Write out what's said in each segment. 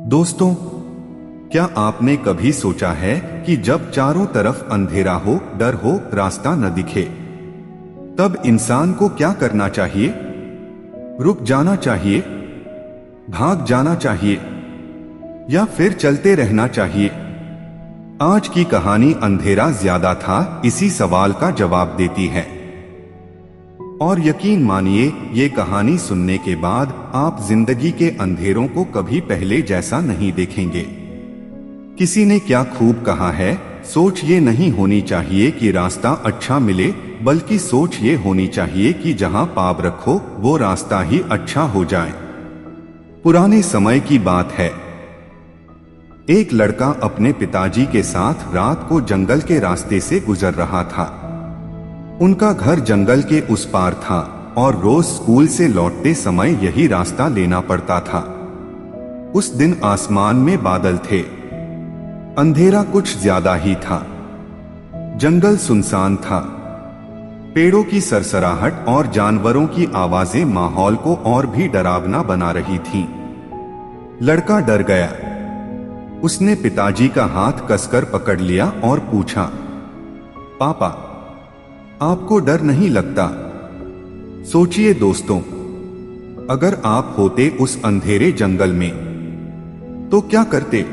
दोस्तों, क्या आपने कभी सोचा है कि जब चारों तरफ अंधेरा हो, डर हो, रास्ता न दिखे, तब इंसान को क्या करना चाहिए? रुक जाना चाहिए, भाग जाना चाहिए, या फिर चलते रहना चाहिए? आज की कहानी अंधेरा ज्यादा था इसी सवाल का जवाब देती है। और यकीन मानिए, ये कहानी सुनने के बाद आप जिंदगी के अंधेरों को कभी पहले जैसा नहीं देखेंगे। किसी ने क्या खूब कहा है, सोच ये नहीं होनी चाहिए कि रास्ता अच्छा मिले, बल्कि सोच ये होनी चाहिए कि जहां पाँव रखो वो रास्ता ही अच्छा हो जाए। पुराने समय की बात है। एक लड़का अपने पिताजी के साथ रात को जंगल के रास्ते से गुजर रहा था। उनका घर जंगल के उस पार था और रोज स्कूल से लौटते समय यही रास्ता लेना पड़ता था। उस दिन आसमान में बादल थे, अंधेरा कुछ ज्यादा ही था। जंगल सुनसान था, पेड़ों की सरसराहट और जानवरों की आवाजें माहौल को और भी डरावना बना रही थीं। लड़का डर गया। उसने पिताजी का हाथ कसकर पकड़ लिया और पूछा, पापा, आपको डर नहीं लगता? सोचिए दोस्तों, अगर आप होते उस अंधेरे जंगल में तो क्या करते?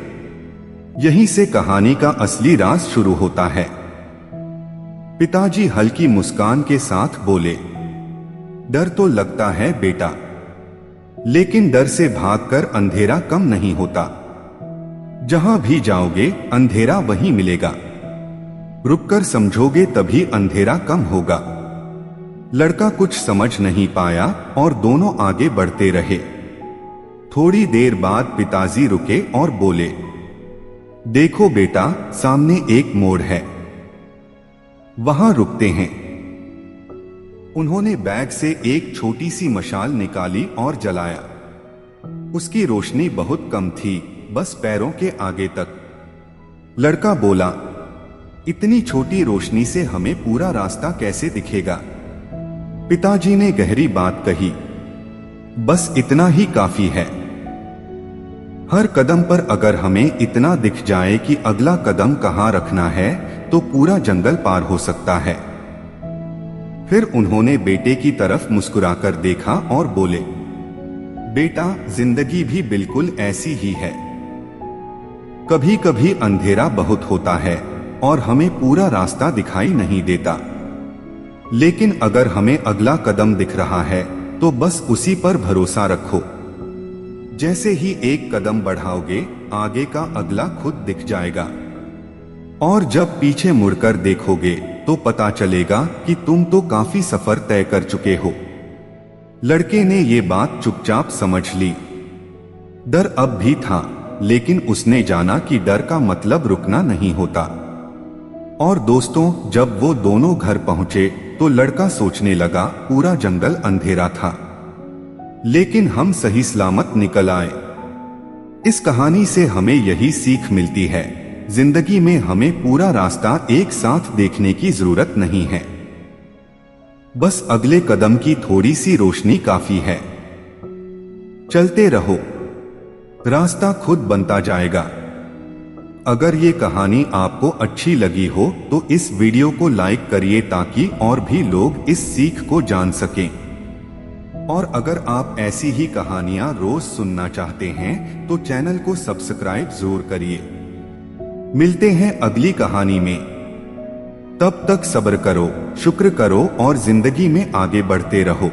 यहीं से कहानी का असली राज शुरू होता है। पिताजी हल्की मुस्कान के साथ बोले, डर तो लगता है बेटा, लेकिन डर से भागकर अंधेरा कम नहीं होता। जहां भी जाओगे अंधेरा वहीं मिलेगा। रुककर समझोगे तभी अंधेरा कम होगा। लड़का कुछ समझ नहीं पाया और दोनों आगे बढ़ते रहे। थोड़ी देर बाद पिताजी रुके और बोले, देखो बेटा, सामने एक मोड़ है, वहां रुकते हैं। उन्होंने बैग से एक छोटी सी मशाल निकाली और जलाया। उसकी रोशनी बहुत कम थी, बस पैरों के आगे तक। लड़का बोला, इतनी छोटी रोशनी से हमें पूरा रास्ता कैसे दिखेगा? पिताजी ने गहरी बात कही, बस इतना ही काफी है। हर कदम पर अगर हमें इतना दिख जाए कि अगला कदम कहां रखना है, तो पूरा जंगल पार हो सकता है। फिर उन्होंने बेटे की तरफ मुस्कुराकर देखा और बोले, बेटा, जिंदगी भी बिल्कुल ऐसी ही है। कभी कभी अंधेरा बहुत होता है और हमें पूरा रास्ता दिखाई नहीं देता, लेकिन अगर हमें अगला कदम दिख रहा है तो बस उसी पर भरोसा रखो। जैसे ही एक कदम बढ़ाओगे, आगे का अगला खुद दिख जाएगा। और जब पीछे मुड़कर देखोगे तो पता चलेगा कि तुम तो काफी सफर तय कर चुके हो। लड़के ने ये बात चुपचाप समझ ली। डर अब भी था, लेकिन उसने जाना कि डर का मतलब रुकना नहीं होता। और दोस्तों, जब वो दोनों घर पहुंचे तो लड़का सोचने लगा, पूरा जंगल अंधेरा था, लेकिन हम सही सलामत निकल आए। इस कहानी से हमें यही सीख मिलती है, जिंदगी में हमें पूरा रास्ता एक साथ देखने की जरूरत नहीं है। बस अगले कदम की थोड़ी सी रोशनी काफी है। चलते रहो, रास्ता खुद बनता जाएगा। अगर ये कहानी आपको अच्छी लगी हो तो इस वीडियो को लाइक करिए ताकि और भी लोग इस सीख को जान सकें। और अगर आप ऐसी ही कहानियां रोज सुनना चाहते हैं तो चैनल को सब्सक्राइब जरूर करिए। मिलते हैं अगली कहानी में। तब तक सब्र करो, शुक्र करो और जिंदगी में आगे बढ़ते रहो।